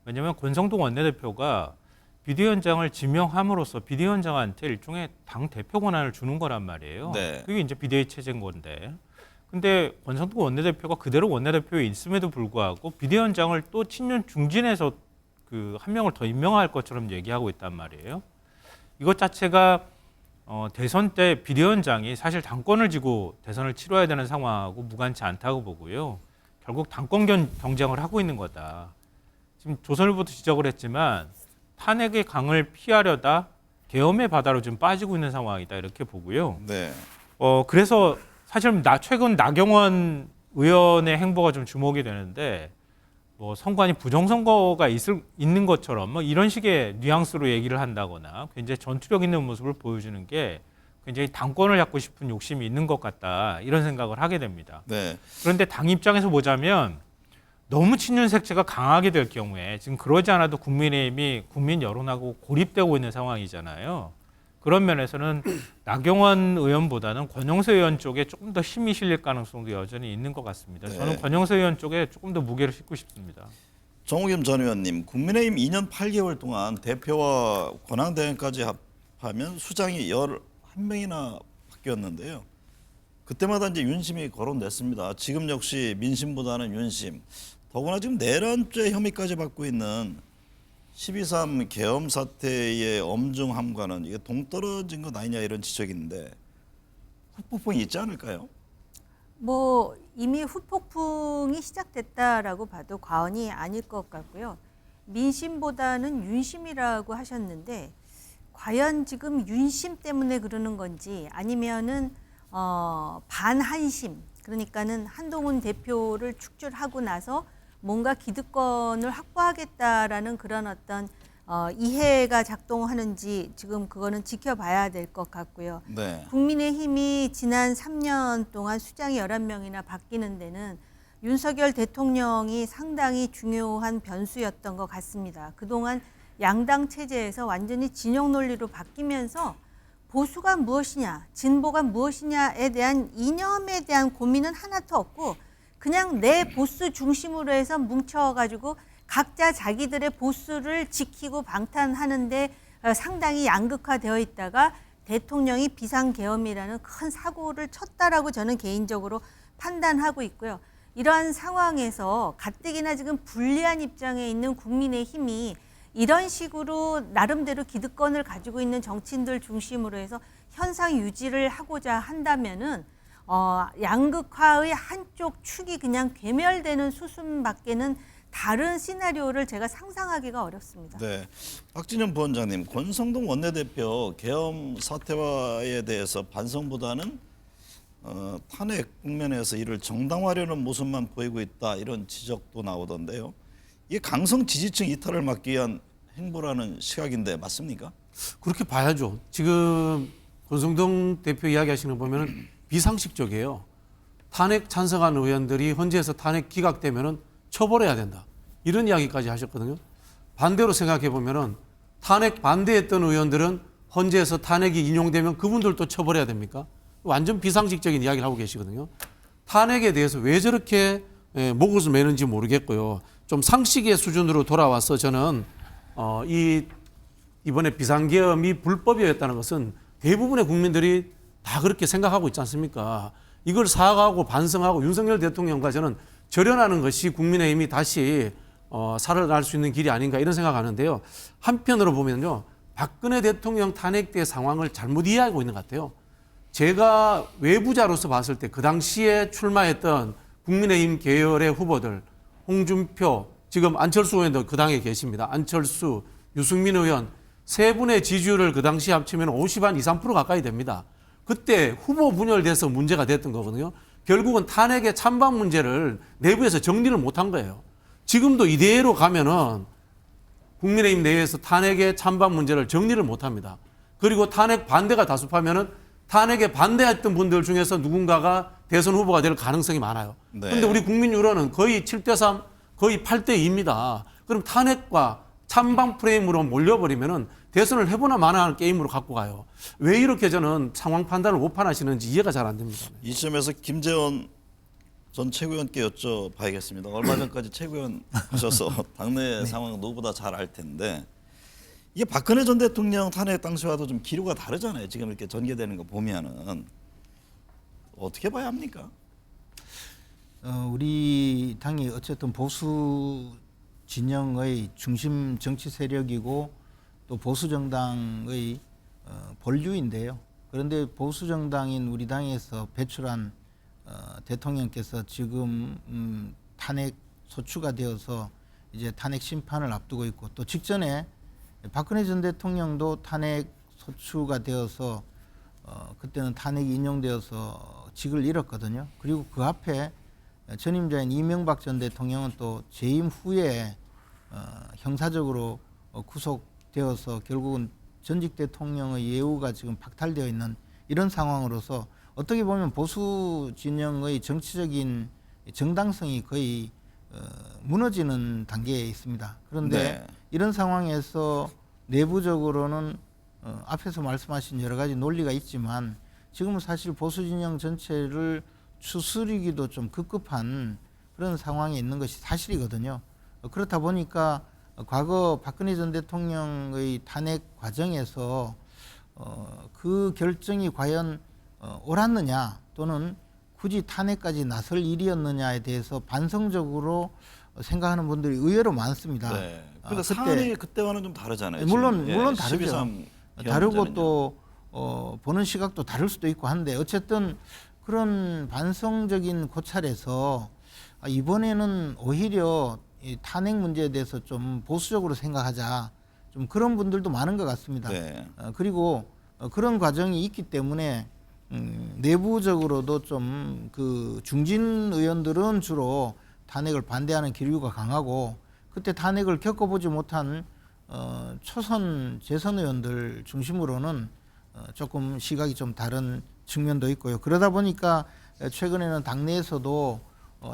왜냐하면 권성동 원내대표가 비대위원장을 지명함으로써 비대위원장한테 일종의 당 대표 권한을 주는 거란 말이에요. 네. 그게 이제 비대위 체제인 건데. 근데 권성동 원내대표가 그대로 원내대표에 있음에도 불구하고 비대위원장을 또 친윤 중진에서 그 한 명을 더 임명할 것처럼 얘기하고 있단 말이에요. 이것 자체가 대선 때 비대위원장이 사실 당권을 쥐고 대선을 치러야 되는 상황하고 무관치 않다고 보고요. 결국 당권 경쟁을 하고 있는 거다. 지금 조선일보도 지적을 했지만 탄핵의 강을 피하려다 계엄의 바다로 좀 빠지고 있는 상황이다 이렇게 보고요. 네. 그래서 사실 최근 나경원 의원의 행보가 좀 주목이 되는데 뭐 선관위 부정선거가 있는 것처럼 뭐 이런 식의 뉘앙스로 얘기를 한다거나 굉장히 전투력 있는 모습을 보여주는 게 굉장히 당권을 잡고 싶은 욕심이 있는 것 같다 이런 생각을 하게 됩니다. 네. 그런데 당 입장에서 보자면 너무 친윤 색채가 강하게 될 경우에 지금 그러지 않아도 국민의힘이 국민 여론하고 고립되고 있는 상황이잖아요. 그런 면에서는 나경원 의원보다는 권영세 의원 쪽에 조금 더 힘이 실릴 가능성도 여전히 있는 것 같습니다. 네. 저는 권영세 의원 쪽에 조금 더 무게를 싣고 싶습니다. 정우겸 전 의원님, 국민의힘 2년 8개월 동안 대표와 권한대행까지 합하면 수장이 11명이나 바뀌었는데요. 그때마다 이제 윤심이 거론됐습니다. 지금 역시 민심보다는 윤심. 더구나 지금 내란죄 혐의까지 받고 있는 12.3 계엄 사태의 엄중함과는 이게 동떨어진 것 아니냐 이런 지적이 있는데 후폭풍이 있지 않을까요? 뭐 이미 후폭풍이 시작됐다라고 봐도 과언이 아닐 것 같고요. 민심보다는 윤심이라고 하셨는데 과연 지금 윤심 때문에 그러는 건지 아니면은 반한심, 그러니까는 한동훈 대표를 축출하고 나서 뭔가 기득권을 확보하겠다라는 그런 어떤 이해가 작동하는지 지금 그거는 지켜봐야 될 것 같고요. 네. 국민의힘이 지난 3년 동안 수장이 11명이나 바뀌는 데는 윤석열 대통령이 상당히 중요한 변수였던 것 같습니다. 그동안 양당 체제에서 완전히 진영 논리로 바뀌면서 보수가 무엇이냐, 진보가 무엇이냐에 대한 이념에 대한 고민은 하나도 없고 그냥 내 보수 중심으로 해서 뭉쳐가지고 각자 자기들의 보수를 지키고 방탄하는데 상당히 양극화되어 있다가 대통령이 비상계엄이라는 큰 사고를 쳤다라고 저는 개인적으로 판단하고 있고요. 이러한 상황에서 가뜩이나 지금 불리한 입장에 있는 국민의힘이 이런 식으로 나름대로 기득권을 가지고 있는 정치인들 중심으로 해서 현상 유지를 하고자 한다면은 양극화의 한쪽 축이 그냥 괴멸되는 수순밖에는 다른 시나리오를 제가 상상하기가 어렵습니다. 네. 박진영 부원장님, 권성동 원내대표 계엄 사태에 대해서 반성보다는 탄핵 국면에서 이를 정당화하려는 모습만 보이고 있다 이런 지적도 나오던데요. 이게 강성 지지층 이탈을 막기 위한 행보라는 시각인데 맞습니까? 그렇게 봐야죠. 지금 권성동 대표 이야기하시는 거 보면은 비상식적이에요. 탄핵 찬성한 의원들이 헌재에서 탄핵 기각되면은 처벌해야 된다. 이런 이야기까지 하셨거든요. 반대로 생각해 보면은 탄핵 반대했던 의원들은 헌재에서 탄핵이 인용되면 그분들도 처벌해야 됩니까? 완전 비상식적인 이야기를 하고 계시거든요. 탄핵에 대해서 왜 저렇게 목을 매는지 모르겠고요. 좀 상식의 수준으로 돌아와서 저는 이번에 비상계엄이 불법이었다는 것은 대부분의 국민들이 다 그렇게 생각하고 있지 않습니까? 이걸 사과하고 반성하고 윤석열 대통령과 저는 절연하는 것이 국민의힘이 다시 살아날 수 있는 길이 아닌가 이런 생각하는데요. 한편으로 보면요. 박근혜 대통령 탄핵 때 상황을 잘못 이해하고 있는 것 같아요. 제가 외부자로서 봤을 때 그 당시에 출마했던 국민의힘 계열의 후보들 홍준표, 지금 안철수 의원도 그 당에 계십니다. 안철수, 유승민 의원 세 분의 지지율을 그 당시에 합치면 50한 2, 3% 가까이 됩니다. 그때 후보 분열돼서 문제가 됐던 거거든요. 결국은 탄핵의 찬반 문제를 내부에서 정리를 못한 거예요. 지금도 이대로 가면은 국민의힘 내에서 탄핵의 찬반 문제를 정리를 못합니다. 그리고 탄핵 반대가 다수파면은 탄핵에 반대했던 분들 중에서 누군가가 대선 후보가 될 가능성이 많아요. 그런데 우리 국민 여론은 거의 7대3, 거의 8대2입니다. 그럼 탄핵과 찬반 프레임으로 몰려버리면은 대선을 해보나 마나 하는 게임으로 갖고 가요. 왜 이렇게 저는 상황 판단을 오판하시는지 이해가 잘 안 됩니다. 이 점에서 김재원 전 최고위원께 여쭤봐야겠습니다. 얼마 전까지 최고위원 하셔서 당내 상황 누구보다 잘 알 텐데 이게 박근혜 전 대통령 탄핵 당시와도 좀 기류가 다르잖아요. 지금 이렇게 전개되는 거 보면은 어떻게 봐야 합니까? 우리 당이 어쨌든 보수 진영의 중심 정치 세력이고 또 보수 정당의 본류인데요. 그런데 보수 정당인 우리 당에서 배출한 대통령께서 지금 탄핵 소추가 되어서 이제 탄핵 심판을 앞두고 있고 또 직전에 박근혜 전 대통령도 탄핵 소추가 되어서 그때는 탄핵이 인용되어서 직을 잃었거든요. 그리고 그 앞에 전임자인 이명박 전 대통령은 또 재임 후에 형사적으로 구속되어서 결국은 전직 대통령의 예우가 지금 박탈되어 있는 이런 상황으로서 어떻게 보면 보수 진영의 정치적인 정당성이 거의 무너지는 단계에 있습니다. 그런데 네. 이런 상황에서 내부적으로는 앞에서 말씀하신 여러 가지 논리가 있지만 지금은 사실 보수 진영 전체를 추스리기도 좀 급급한 그런 상황에 있는 것이 사실이거든요. 그렇다 보니까 과거 박근혜 전 대통령의 탄핵 과정에서 그 결정이 과연 옳았느냐 또는 굳이 탄핵까지 나설 일이었느냐에 대해서 반성적으로 생각하는 분들이 의외로 많습니다. 네. 그러니까 사안이 그때와는 좀 다르잖아요. 물론 지금. 다르죠. 12.3 다르고 문제는요. 또 보는 시각도 다를 수도 있고 한데 어쨌든 그런 반성적인 고찰에서 이번에는 오히려 이 탄핵 문제에 대해서 좀 보수적으로 생각하자 좀 그런 분들도 많은 것 같습니다. 네. 그리고 그런 과정이 있기 때문에 내부적으로도 좀 그 중진 의원들은 주로 탄핵을 반대하는 기류가 강하고 그때 탄핵을 겪어보지 못한 초선 재선 의원들 중심으로는 조금 시각이 좀 다른 측면도 있고요. 그러다 보니까 최근에는 당내에서도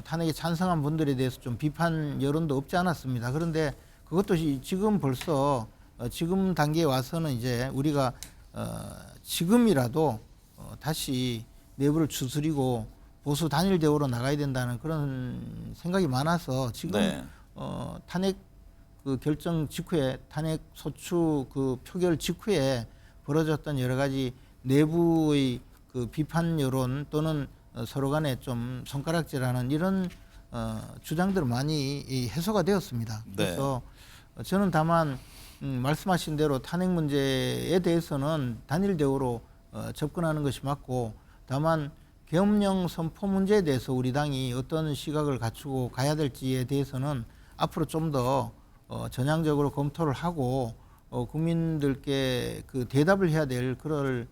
탄핵에 찬성한 분들에 대해서 좀 비판 여론도 없지 않았습니다. 그런데 그것도 지금 벌써 지금 단계에 와서는 이제 우리가 지금이라도 다시 내부를 추스리고 보수 단일 대우로 나가야 된다는 그런 생각이 많아서 지금 네. 탄핵 그 결정 직후에 탄핵 소추 그 표결 직후에 벌어졌던 여러 가지 내부의 그 비판 여론 또는 서로 간에 좀 손가락질하는 이런 주장들 많이 해소가 되었습니다. 네. 그래서 저는 다만 말씀하신 대로 탄핵 문제에 대해서는 단일 대우로 접근하는 것이 맞고 다만 계엄령 선포 문제에 대해서 우리 당이 어떤 시각을 갖추고 가야 될지에 대해서는 앞으로 좀 더 전향적으로 검토를 하고 국민들께 그 대답을 해야 될 그럴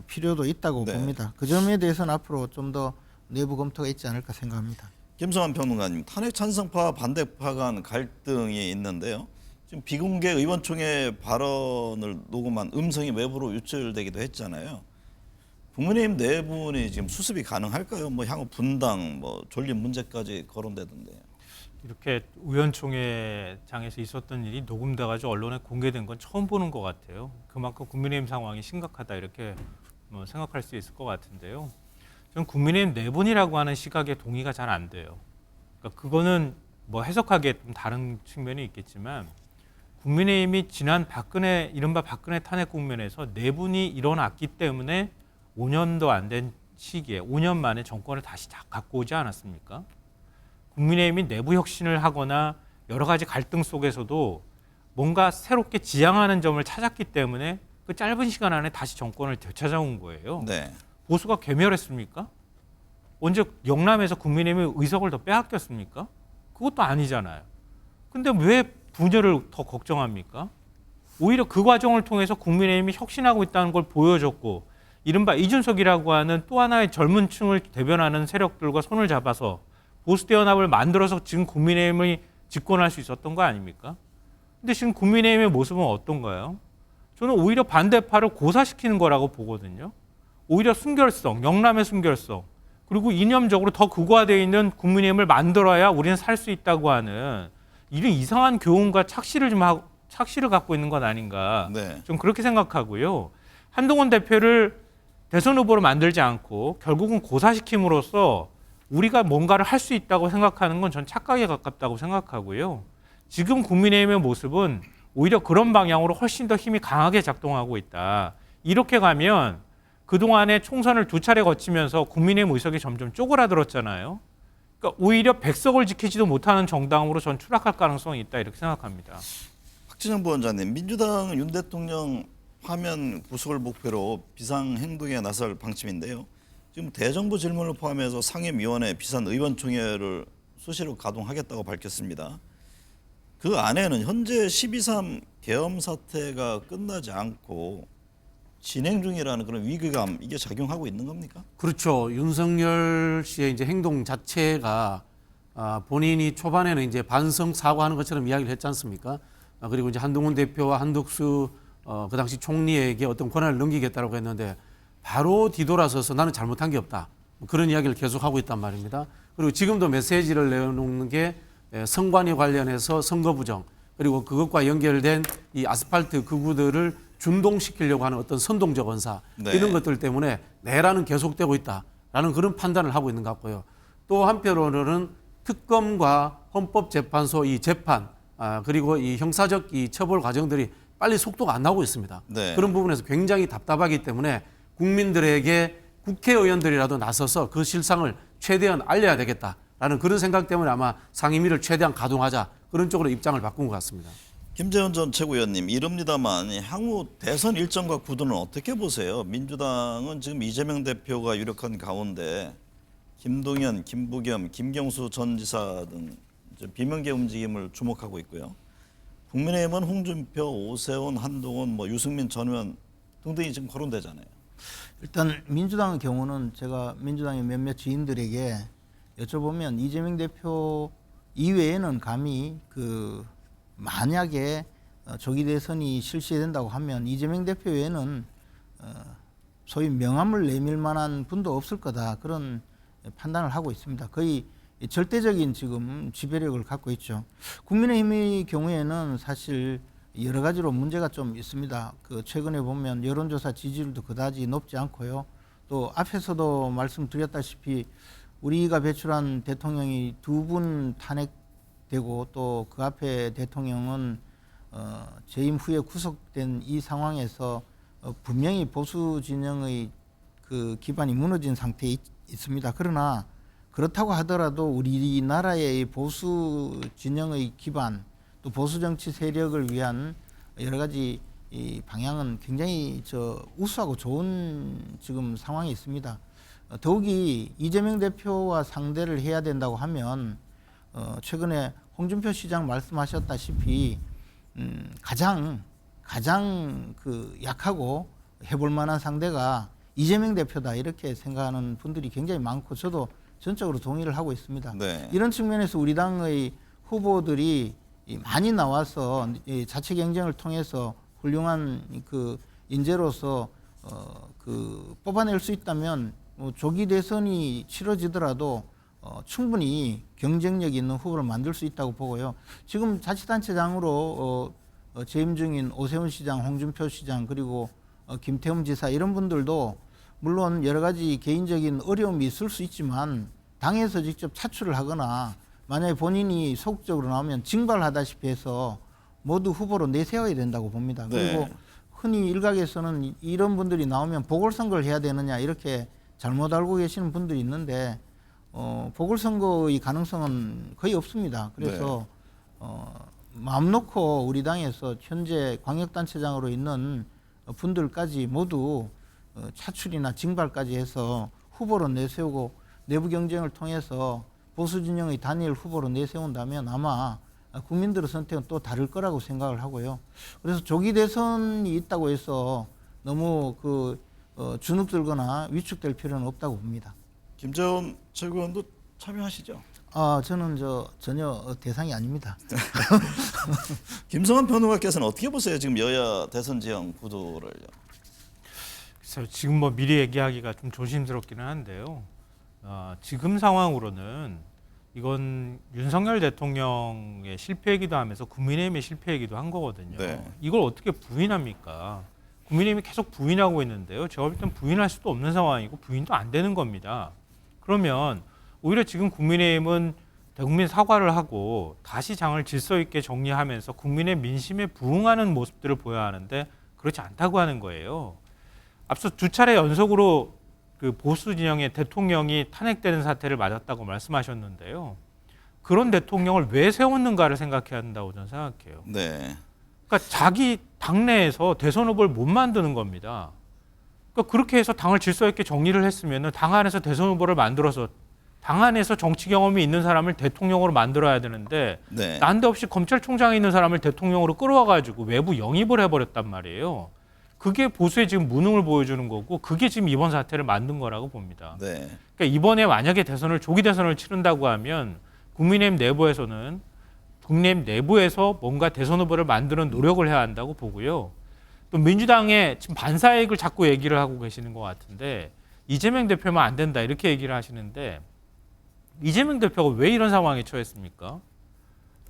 필요도 있다고 네. 봅니다. 그 점에 대해서는 앞으로 좀 더 내부 검토가 있지 않을까 생각합니다. 김성환 평론가님, 탄핵 찬성파 반대파 간 갈등이 있는데요. 지금 비공개 의원총회 발언을 녹음한 음성이 외부로 유출되기도 했잖아요. 국민의힘 내분이 지금 수습이 가능할까요? 뭐 향후 분당, 뭐 존립 문제까지 거론되던데요. 이렇게 의원총회장에서 있었던 일이 녹음돼가지고 언론에 공개된 건 처음 보는 것 같아요. 그만큼 국민의힘 상황이 심각하다 이렇게 뭐 생각할 수 있을 것 같은데요. 저는 국민의힘 내분이라고 하는 시각에 동의가 잘 안 돼요. 그러니까 그거는 뭐 해석하기에 좀 다른 측면이 있겠지만 국민의힘이 지난 박근혜 이른바 박근혜 탄핵 국면에서 내분이 일어났기 때문에 5년도 안 된 시기에 5년 만에 정권을 다시 갖고 오지 않았습니까? 국민의힘이 내부 혁신을 하거나 여러 가지 갈등 속에서도 뭔가 새롭게 지향하는 점을 찾았기 때문에 그 짧은 시간 안에 다시 정권을 되찾아온 거예요. 네. 보수가 괴멸했습니까? 언제 영남에서 국민의힘이 의석을 더 빼앗겼습니까? 그것도 아니잖아요. 근데 왜 분열을 더 걱정합니까? 오히려 그 과정을 통해서 국민의힘이 혁신하고 있다는 걸 보여줬고 이른바 이준석이라고 하는 또 하나의 젊은 층을 대변하는 세력들과 손을 잡아서 보수대연합을 만들어서 지금 국민의힘이 집권할 수 있었던 거 아닙니까? 근데 지금 국민의힘의 모습은 어떤가요? 저는 오히려 반대파를 고사시키는 거라고 보거든요. 오히려 순결성, 영남의 순결성, 그리고 이념적으로 더 극화되어 있는 국민의힘을 만들어야 우리는 살 수 있다고 하는 이런 이상한 교훈과 착시를 갖고 있는 것 아닌가. 네. 좀 그렇게 생각하고요. 한동훈 대표를 대선 후보로 만들지 않고 결국은 고사시킴으로써 우리가 뭔가를 할 수 있다고 생각하는 건 전 착각에 가깝다고 생각하고요. 지금 국민의힘의 모습은 오히려 그런 방향으로 훨씬 더 힘이 강하게 작동하고 있다. 이렇게 가면 그동안에 총선을 2차례 거치면서 국민의힘 의석이 점점 쪼그라들었잖아요. 그러니까 오히려 백석을 지키지도 못하는 정당으로 전 추락할 가능성이 있다 이렇게 생각합니다. 박진영 부원장님, 민주당은 윤 대통령 파면 구속을 목표로 비상행동에 나설 방침인데요. 지금 대정부 질문을 포함해서 상임위원회 비상의원총회를 수시로 가동하겠다고 밝혔습니다. 그 안에는 현재 12.3 계엄 사태가 끝나지 않고 진행 중이라는 그런 위기감 이게 작용하고 있는 겁니까? 그렇죠. 윤석열 씨의 이제 행동 자체가 본인이 초반에는 이제 반성 사과하는 것처럼 이야기를 했지 않습니까? 그리고 이제 한동훈 대표와 한덕수 그 당시 총리에게 어떤 권한을 넘기겠다라고 했는데 바로 뒤돌아서서 나는 잘못한 게 없다. 그런 이야기를 계속하고 있단 말입니다. 그리고 지금도 메시지를 내놓는 게 선관위 관련해서 선거 부정 그리고 그것과 연결된 이 아스팔트 극우들을 준동시키려고 하는 어떤 선동적 언사 네. 이런 것들 때문에 내란은 계속되고 있다라는 그런 판단을 하고 있는 것 같고요. 또 한편으로는 특검과 헌법재판소 이 재판 그리고 이 형사적 이 처벌 과정들이 빨리 속도가 안 나오고 있습니다. 네. 그런 부분에서 굉장히 답답하기 때문에 국민들에게 국회의원들이라도 나서서 그 실상을 최대한 알려야 되겠다라는 그런 생각 때문에 아마 상임위를 최대한 가동하자 그런 쪽으로 입장을 바꾼 것 같습니다. 김재원 전 최고위원님, 이릅니다만 향후 대선 일정과 구도는 어떻게 보세요? 민주당은 지금 이재명 대표가 유력한 가운데 김동연, 김부겸, 김경수 전 지사 등 비명계 움직임을 주목하고 있고요. 국민의힘은 홍준표, 오세훈, 한동훈, 유승민 전 의원 등등이 지금 거론되잖아요. 일단 민주당의 경우는 제가 민주당의 몇몇 지인들에게 여쭤보면 이재명 대표 이외에는 감히 만약에 조기 대선이 실시된다고 하면 이재명 대표 외에는 소위 명함을 내밀 만한 분도 없을 거다 그런 판단을 하고 있습니다. 거의 절대적인 지금 지배력을 갖고 있죠. 국민의힘의 경우에는 사실 여러 가지로 문제가 좀 있습니다. 최근에 보면 여론조사 지지율도 그다지 높지 않고요. 또 앞에서도 말씀드렸다시피 우리가 배출한 대통령이 2분 탄핵되고 또 그 앞에 대통령은 재임 후에 구속된 이 상황에서 분명히 보수 진영의 기반이 무너진 상태에 있습니다. 그러나 그렇다고 하더라도 우리나라의 보수 진영의 기반 또 보수 정치 세력을 위한 여러 가지 이 방향은 굉장히 우수하고 좋은 지금 상황이 있습니다. 더욱이 이재명 대표와 상대를 해야 된다고 하면 최근에 홍준표 시장 말씀하셨다시피 가장 약하고 해볼 만한 상대가 이재명 대표다 이렇게 생각하는 분들이 굉장히 많고 저도 전적으로 동의를 하고 있습니다. 네. 이런 측면에서 우리 당의 후보들이 많이 나와서 이 자체 경쟁을 통해서 훌륭한 그 인재로서 그 뽑아낼 수 있다면 조기 대선이 치러지더라도 충분히 경쟁력 있는 후보를 만들 수 있다고 보고요. 지금 자치단체장으로 재임 중인 오세훈 시장, 홍준표 시장 그리고 김태흠 지사 이런 분들도 물론 여러 가지 개인적인 어려움이 있을 수 있지만 당에서 직접 차출을 하거나 만약에 본인이 소극적으로 나오면 징발하다시피 해서 모두 후보로 내세워야 된다고 봅니다. 그리고 네. 흔히 일각에서는 이런 분들이 나오면 보궐선거를 해야 되느냐 이렇게 잘못 알고 계시는 분들이 있는데 보궐선거의 가능성은 거의 없습니다. 그래서 마음 놓고 우리 당에서 현재 광역단체장으로 있는 분들까지 모두 차출이나 징발까지 해서 후보로 내세우고 내부 경쟁을 통해서 보수 진영의 단일 후보로 내세운다면 아마 국민들의 선택은 또 다를 거라고 생각을 하고요. 그래서 조기 대선이 있다고 해서 너무 주눅들거나 위축될 필요는 없다고 봅니다. 김재원 최고위원도 참여하시죠? 저는 전혀 대상이 아닙니다. 김성환 평론가께서는 어떻게 보세요? 지금 여야 대선 지형 구도를요. 그래서 지금 뭐 미리 얘기하기가 좀 조심스럽기는 한데요. 지금 상황으로는 이건 윤석열 대통령의 실패이기도 하면서 국민의힘의 실패이기도 한 거거든요. 네. 이걸 어떻게 부인합니까? 국민의힘이 계속 부인하고 있는데요. 제가 볼 땐 부인할 수도 없는 상황이고 부인도 안 되는 겁니다. 그러면 오히려 지금 국민의힘은 대국민 사과를 하고 다시 장을 질서 있게 정리하면서 국민의 민심에 부응하는 모습들을 보여야 하는데 그렇지 않다고 하는 거예요. 앞서 두 차례 연속으로 그 보수 진영의 대통령이 탄핵되는 사태를 맞았다고 말씀하셨는데요. 그런 대통령을 왜 세웠는가를 생각해야 한다고 저는 생각해요. 네. 그러니까 자기 당내에서 대선 후보를 못 만드는 겁니다. 그러니까 그렇게 해서 당을 질서 있게 정리를 했으면 당 안에서 대선 후보를 만들어서 당 안에서 정치 경험이 있는 사람을 대통령으로 만들어야 되는데 네. 난데없이 검찰총장에 있는 사람을 대통령으로 끌어와가지고 외부 영입을 해버렸단 말이에요. 그게 보수의 지금 무능을 보여주는 거고 그게 지금 이번 사태를 만든 거라고 봅니다. 네. 그러니까 이번에 만약에 조기 대선을 치른다고 하면 국민의힘 내부에서 뭔가 대선 후보를 만드는 노력을 해야 한다고 보고요. 또 민주당의 지금 반사이익을 자꾸 얘기를 하고 계시는 것 같은데 이재명 대표만 안 된다 이렇게 얘기를 하시는데 이재명 대표가 왜 이런 상황에 처했습니까?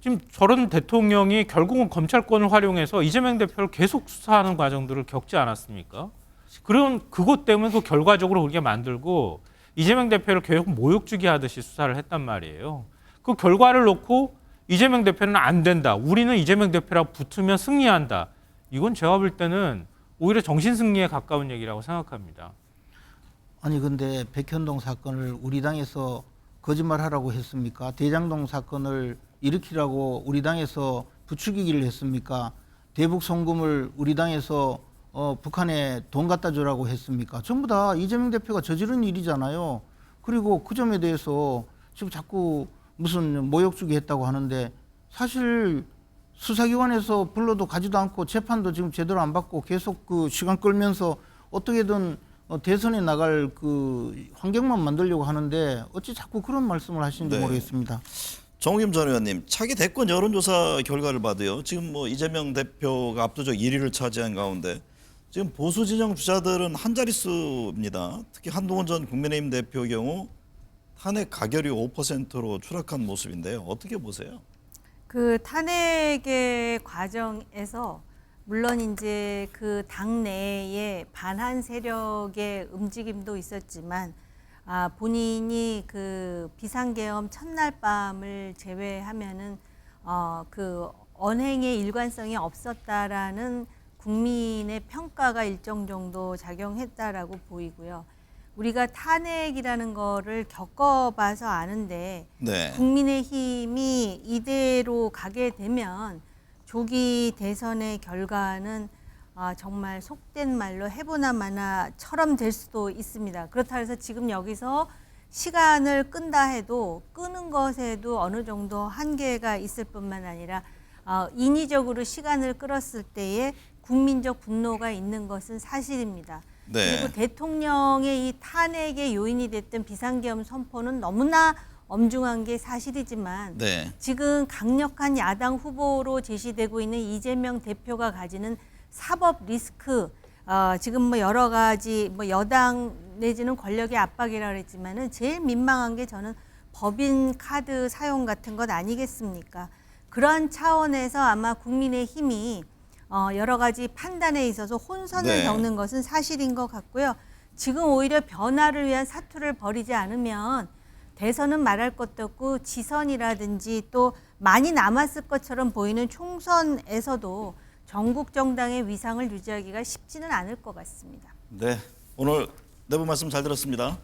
지금 저런 대통령이 결국은 검찰권을 활용해서 이재명 대표를 계속 수사하는 과정들을 겪지 않았습니까? 그런 그것 때문에 그 결과적으로 그렇게 만들고 이재명 대표를 계속 모욕주기 하듯이 수사를 했단 말이에요. 그 결과를 놓고 이재명 대표는 안 된다. 우리는 이재명 대표랑 붙으면 승리한다. 이건 제가 볼 때는 오히려 정신승리에 가까운 얘기라고 생각합니다. 아니 근데 백현동 사건을 우리 당에서 거짓말하라고 했습니까? 대장동 사건을 일으키라고 우리 당에서 부추기기를 했습니까? 대북 송금을 우리 당에서 북한에 돈 갖다 주라고 했습니까? 전부 다 이재명 대표가 저지른 일이잖아요. 그리고 그 점에 대해서 지금 자꾸 무슨 모욕주기 했다고 하는데 사실 수사기관에서 불러도 가지도 않고 재판도 지금 제대로 안 받고 계속 그 시간 끌면서 어떻게든 대선에 나갈 그 환경만 만들려고 하는데 어찌 자꾸 그런 말씀을 하시는지 네. 모르겠습니다. 정우김 전 의원님, 차기 대권 여론조사 결과를 봐도요. 지금 뭐 이재명 대표가 압도적 1위를 차지한 가운데 지금 보수 진영 주자들은 한 자릿수입니다. 특히 한동훈 전 국민의힘 대표 경우 탄핵 가결이 5%로 추락한 모습인데요. 어떻게 보세요? 그 탄핵의 과정에서 물론 이제 그 당내에 반한 세력의 움직임도 있었지만 본인이 그 비상계엄 첫날 밤을 제외하면은 그 언행의 일관성이 없었다라는 국민의 평가가 일정 정도 작용했다라고 보이고요. 우리가 탄핵이라는 거를 겪어봐서 아는데 네. 국민의힘이 이대로 가게 되면 조기 대선의 결과는 정말 속된 말로 해보나 마나처럼 될 수도 있습니다. 그렇다 해서 지금 여기서 시간을 끈다 해도 끄는 것에도 어느 정도 한계가 있을 뿐만 아니라 인위적으로 시간을 끌었을 때에 국민적 분노가 있는 것은 사실입니다. 네. 그리고 대통령의 이 탄핵의 요인이 됐던 비상계엄 선포는 너무나 엄중한 게 사실이지만 네. 지금 강력한 야당 후보로 제시되고 있는 이재명 대표가 가지는 사법 리스크, 지금 뭐 여러 가지 뭐 여당 내지는 권력의 압박이라 그랬지만은 제일 민망한 게 저는 법인 카드 사용 같은 것 아니겠습니까? 그런 차원에서 아마 국민의힘이 여러 가지 판단에 있어서 혼선을 네. 겪는 것은 사실인 것 같고요. 지금 오히려 변화를 위한 사투를 벌이지 않으면 대선은 말할 것도 없고 지선이라든지 또 많이 남았을 것처럼 보이는 총선에서도 전국 정당의 위상을 유지하기가 쉽지는 않을 것 같습니다. 네. 오늘 내부 말씀 잘 들었습니다.